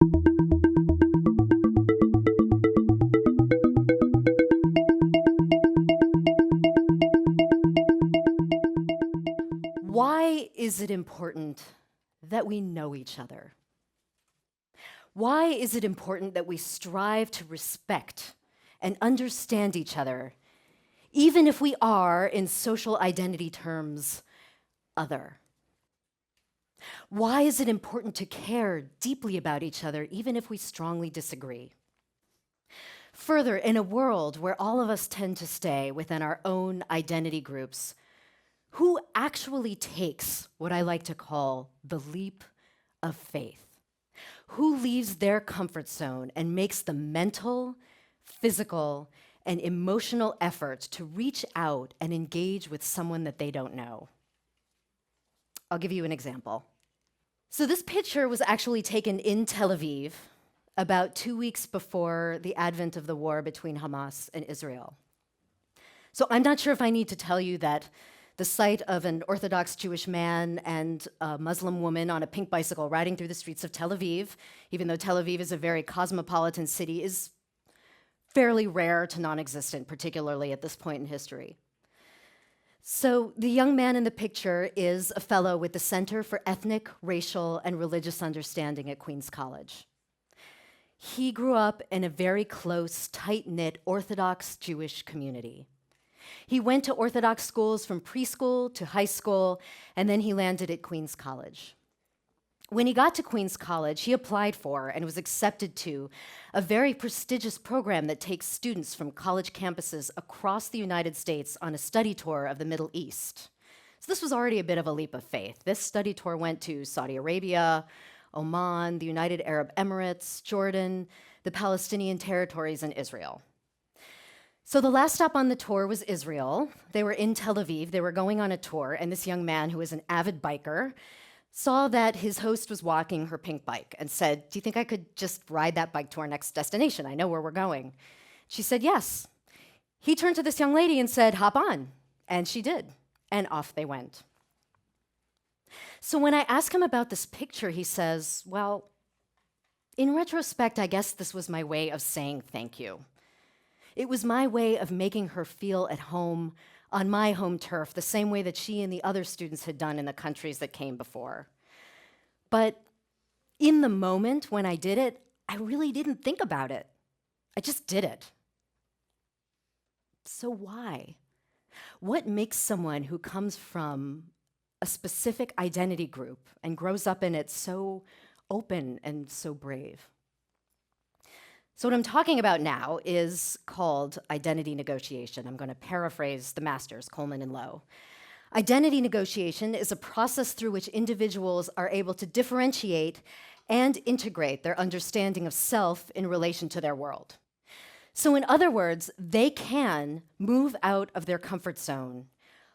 Why is it important that we know each other? Why is it important that we strive to respect and understand each other, even if we are, in social identity terms, other? Why is it important to care deeply about each other, even if we strongly disagree? Further, in a world where all of us tend to stay within our own identity groups, who actually takes what I like to call the leap of faith? Who leaves their comfort zone and makes the mental, physical, and emotional effort to reach out and engage with someone that they don't know? I'll give you an example. So this picture was actually taken in Tel Aviv about 2 weeks before the advent of the war between Hamas and Israel. So I'm not sure if I need to tell you that the sight of an Orthodox Jewish man and a Muslim woman on a pink bicycle riding through the streets of Tel Aviv, even though Tel Aviv is a very cosmopolitan city, is fairly rare to non-existent, particularly at this point in history. So the young man in the picture is a fellow with the Center for Ethnic, Racial, and Religious Understanding at Queens College. He grew up in a very close, tight-knit Orthodox Jewish community. He went to Orthodox schools from preschool to high school, and then he landed at Queens College. When he got to Queens College, he applied for and was accepted to a very prestigious program that takes students from college campuses across the United States on a study tour of the Middle East. So this was already a bit of a leap of faith. This study tour went to Saudi Arabia, Oman, the United Arab Emirates, Jordan, the Palestinian Territories, and Israel. So the last stop on the tour was Israel. They were in Tel Aviv. They were going on a tour, and this young man, who was an avid biker, saw that his host was walking her pink bike and said, "Do you think I could just ride that bike to our next destination? I know where we're going." She said, "Yes." He turned to this young lady and said, "Hop on." And she did, and off they went. So when I ask him about this picture, he says, "Well, in retrospect, I guess this was my way of saying thank you. It was my way of making her feel at home on my home turf, the same way that she and the other students had done in the countries that came before. But in the moment when I did it, I really didn't think about it. I just did it." So why? What makes someone who comes from a specific identity group and grows up in it so open and so brave? So what I'm talking about now is called identity negotiation. I'm going to paraphrase the masters, Coleman and Lowe. Identity negotiation is a process through which individuals are able to differentiate and integrate their understanding of self in relation to their world. So in other words, they can move out of their comfort zone,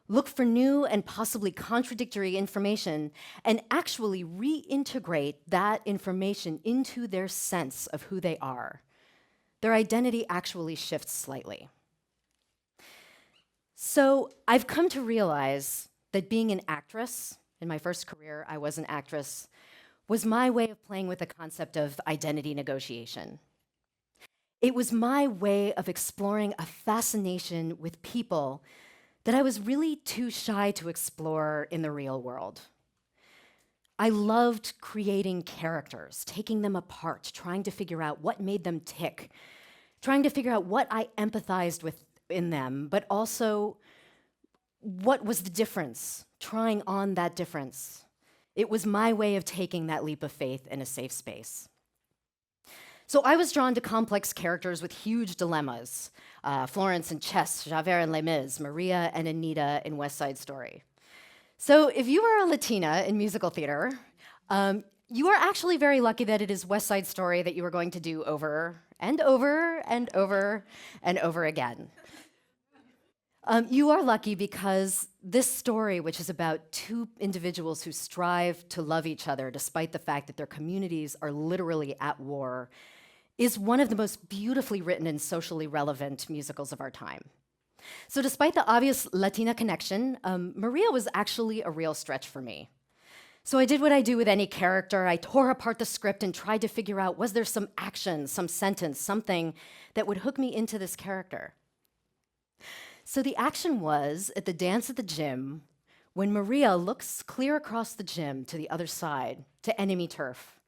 look for new and possibly contradictory information, and actually reintegrate that information into their sense of who they are. Their identity actually shifts slightly. So I've come to realize that being an actress, in my first career I was an actress, was my way of playing with the concept of identity negotiation. It was my way of exploring a fascination with people that I was really too shy to explore in the real world. I loved creating characters, taking them apart, trying to figure out what made them tick, trying to figure out what I empathized with in them, but also what was the difference, trying on that difference. It was my way of taking that leap of faith in a safe space. So I was drawn to complex characters with huge dilemmas. Florence in Chess, Javert in Les Mis, Maria and Anita in West Side Story. So if you are a Latina in musical theater, you are actually very lucky that it is West Side Story that you are going to do over and over and over and over again. You are lucky because this story, which is about two individuals who strive to love each other despite the fact that their communities are literally at war, is one of the most beautifully written and socially relevant musicals of our time. So despite the obvious Latina connection, Maria was actually a real stretch for me. So I did what I do with any character. I tore apart the script and tried to figure out, was there some action, some sentence, something that would hook me into this character? So the action was at the dance at the gym when Maria looks clear across the gym to the other side, to enemy turf,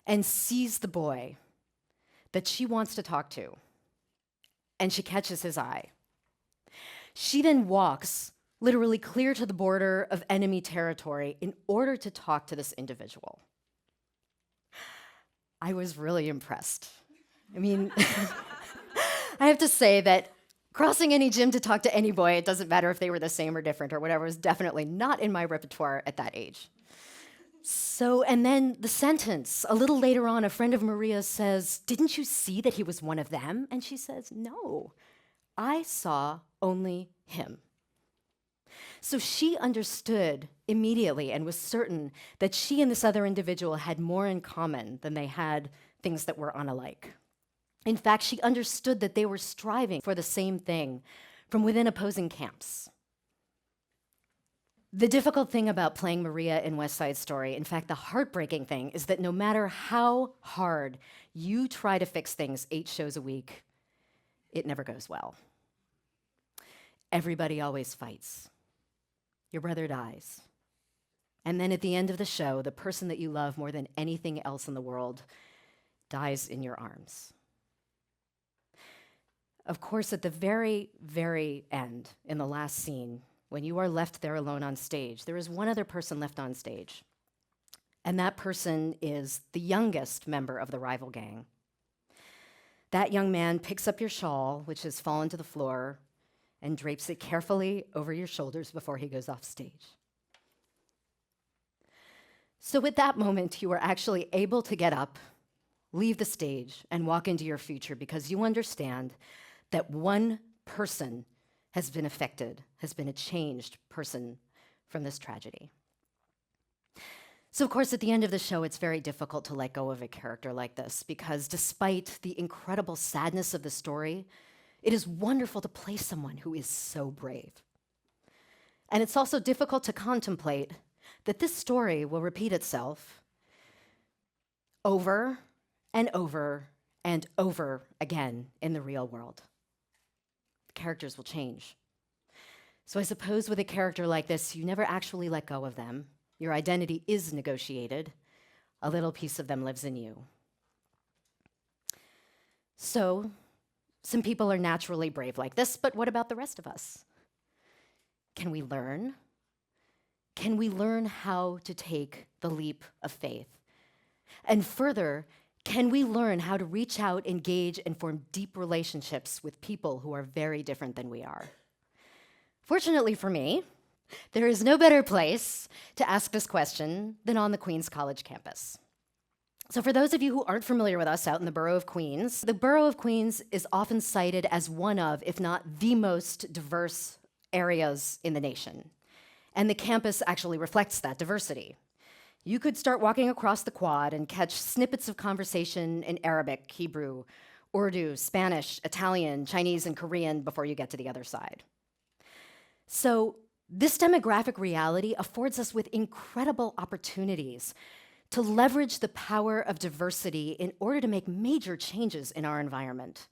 and sees the boy that she wants to talk to, and she catches his eye. She then walks literally clear to the border of enemy territory in order to talk to this individual. I was really impressed. I mean, I have to say that crossing any gym to talk to any boy, it doesn't matter if they were the same or different or whatever, was definitely not in my repertoire at that age. So, and then the sentence, a little later on, a friend of Maria's says, "Didn't you see that he was one of them?" And she says, "No, I saw only him." So she understood immediately and was certain that she and this other individual had more in common than they had things that were unalike. In fact, she understood that they were striving for the same thing from within opposing camps. The difficult thing about playing Maria in West Side Story, in fact, the heartbreaking thing, is that no matter how hard you try to fix things 8 shows a week, it never goes well. Everybody always fights. Your brother dies. And then at the end of the show, the person that you love more than anything else in the world dies in your arms. Of course, at the very, very end, in the last scene, when you are left there alone on stage, there is one other person left on stage. And that person is the youngest member of the rival gang. That young man picks up your shawl, which has fallen to the floor, and drapes it carefully over your shoulders before he goes off stage. So at that moment, you are actually able to get up, leave the stage, and walk into your future because you understand that one person has been affected, has been a changed person from this tragedy. So of course, at the end of the show, it's very difficult to let go of a character like this because despite the incredible sadness of the story, it is wonderful to play someone who is so brave. And it's also difficult to contemplate that this story will repeat itself over and over and over again in the real world. Characters will change. So I suppose with a character like this, you never actually let go of them. Your identity is negotiated. A little piece of them lives in you. So, some people are naturally brave like this, but what about the rest of us? Can we learn? Can we learn how to take the leap of faith? And further, can we learn how to reach out, engage, and form deep relationships with people who are very different than we are? Fortunately for me, there is no better place to ask this question than on the Queens College campus. So for those of you who aren't familiar with us out in the borough of Queens, the borough of Queens is often cited as one of, if not the most diverse areas in the nation. And the campus actually reflects that diversity. You could start walking across the quad and catch snippets of conversation in Arabic, Hebrew, Urdu, Spanish, Italian, Chinese, and Korean before you get to the other side. So this demographic reality affords us with incredible opportunities to leverage the power of diversity in order to make major changes in our environment.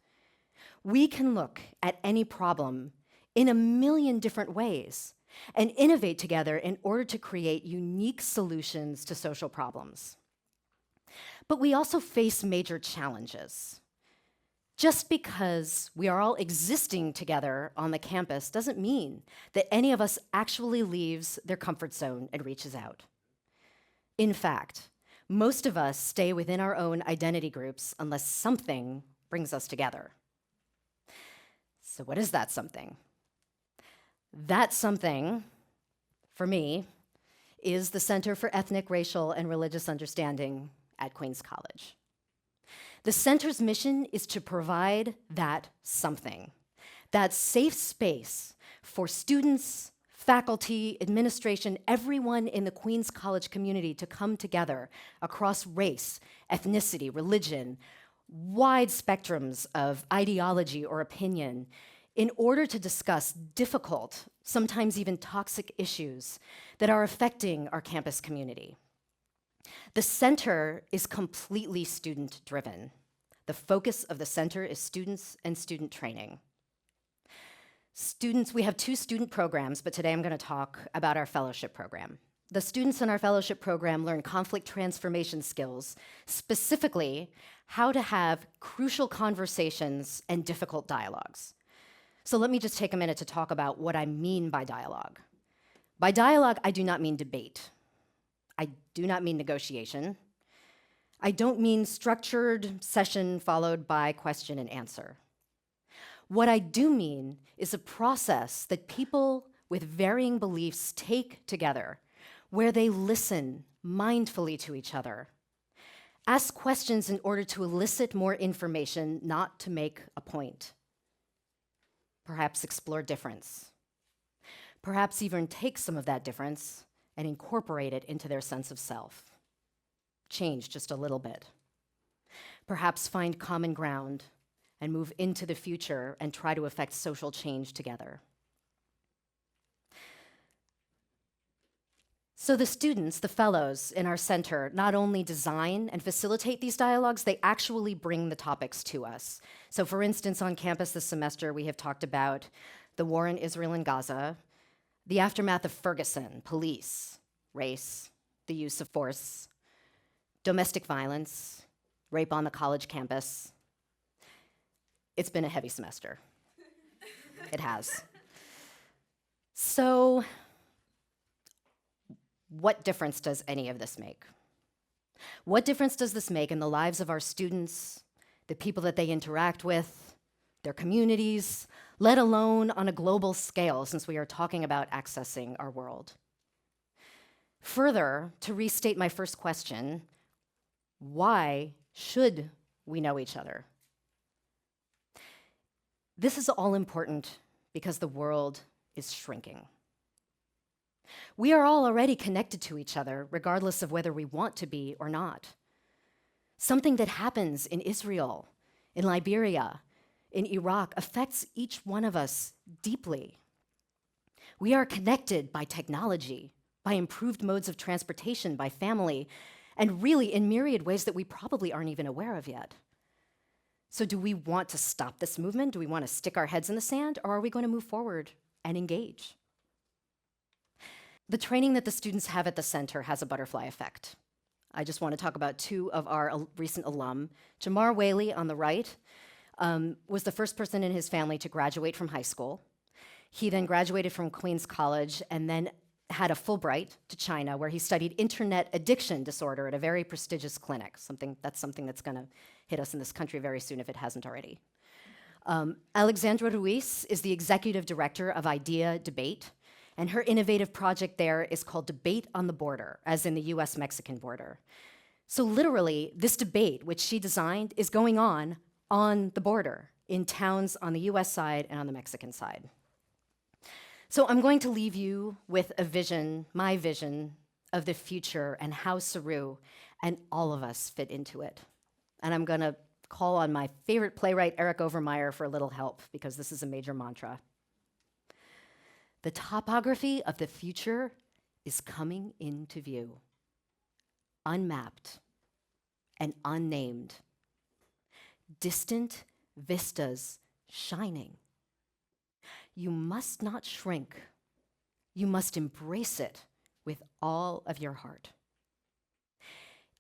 We can look at any problem in a million different ways and innovate together in order to create unique solutions to social problems. But we also face major challenges. Just because we are all existing together on the campus doesn't mean that any of us actually leaves their comfort zone and reaches out. In fact, most of us stay within our own identity groups unless something brings us together. So what is that something? That something, for me, is the Center for Ethnic, Racial, and Religious Understanding at Queens College. The center's mission is to provide that something, that safe space for students, faculty, administration, everyone in the Queens College community to come together across race, ethnicity, religion, wide spectrums of ideology or opinion in order to discuss difficult, sometimes even toxic issues that are affecting our campus community. The center is completely student-driven. The focus of the center is students and student training. We have 2 student programs, but today I'm going to talk about our fellowship program. The students in our fellowship program learn conflict transformation skills, specifically how to have crucial conversations and difficult dialogues. So let me just take a minute to talk about what I mean by dialogue. By dialogue, I do not mean debate. I do not mean negotiation. I don't mean structured session followed by question and answer. What I do mean is a process that people with varying beliefs take together, where they listen mindfully to each other, ask questions in order to elicit more information, not to make a point, perhaps explore difference, perhaps even take some of that difference and incorporate it into their sense of self, change just a little bit, perhaps find common ground and move into the future and try to affect social change together. So the students, the fellows in our center, not only design and facilitate these dialogues, they actually bring the topics to us. So for instance, on campus this semester, we have talked about the war in Israel and Gaza, the aftermath of Ferguson, police, race, the use of force, domestic violence, rape on the college campus. It's been a heavy semester. It has. So, what difference does any of this make? What difference does this make in the lives of our students, the people that they interact with, their communities, let alone on a global scale, since we are talking about accessing our world? Further, to restate my first question, why should we know each other? This is all important because the world is shrinking. We are all already connected to each other, regardless of whether we want to be or not. Something that happens in Israel, in Liberia, in Iraq affects each one of us deeply. We are connected by technology, by improved modes of transportation, by family, and really in myriad ways that we probably aren't even aware of yet. So do we want to stop this movement? Do we want to stick our heads in the sand, or are we going to move forward and engage? The training that the students have at the center has a butterfly effect. I just want to talk about 2 of our recent alum. Jamar Whaley on the right was the first person in his family to graduate from high school. He then graduated from Queens College and then had a Fulbright to China, where he studied internet addiction disorder at a very prestigious clinic, something that's going to hit us in this country very soon if it hasn't already. Alexandra Ruiz is the executive director of IDEA Debate, and her innovative project there is called Debate on the Border, as in the US-Mexican border. So literally, this debate, which she designed, is going on the border, in towns on the US side and on the Mexican side. So I'm going to leave you with a vision, my vision, of the future and how Saru and all of us fit into it. And I'm going to call on my favorite playwright, Eric Overmyer, for a little help, because this is a major mantra. The topography of the future is coming into view, unmapped and unnamed. Distant vistas shining. You must not shrink. You must embrace it with all of your heart.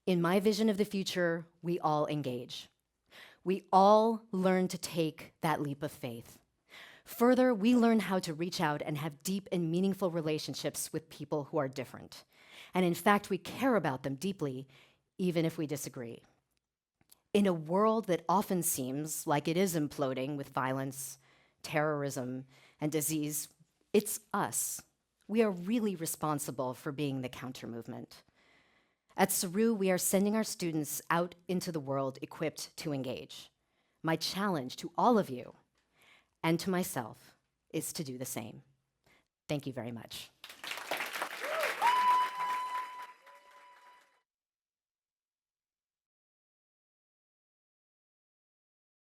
In my vision of the future, we all engage. We all learn to take that leap of faith. Further, we learn how to reach out and have deep and meaningful relationships with people who are different. And in fact, we care about them deeply, even if we disagree. In a world that often seems like it is imploding with violence, terrorism, and disease, it's us. We are really responsible for being the counter-movement. At Saru, we are sending our students out into the world equipped to engage. My challenge to all of you and to myself is to do the same. Thank you very much.